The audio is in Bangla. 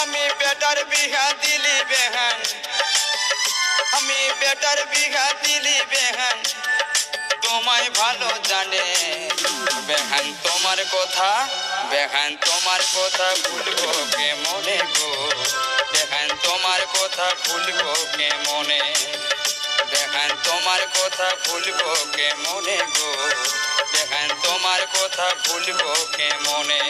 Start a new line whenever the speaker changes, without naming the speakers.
আমি বেটার বিহা দিলি বেহান, আমি বেটার বিহা দিলি বেহান, তোমায় ভালো জানে বেহান তোমার কথা, বেহান তোমার কথা ভুলবো কে মনে গো, বেহান তোমার কথা ভুলবো কে মনে, বেহান তোমার কথা ভুলবো কে মনে গো, বেহান তোমার কথা ভুলবো কে মনে।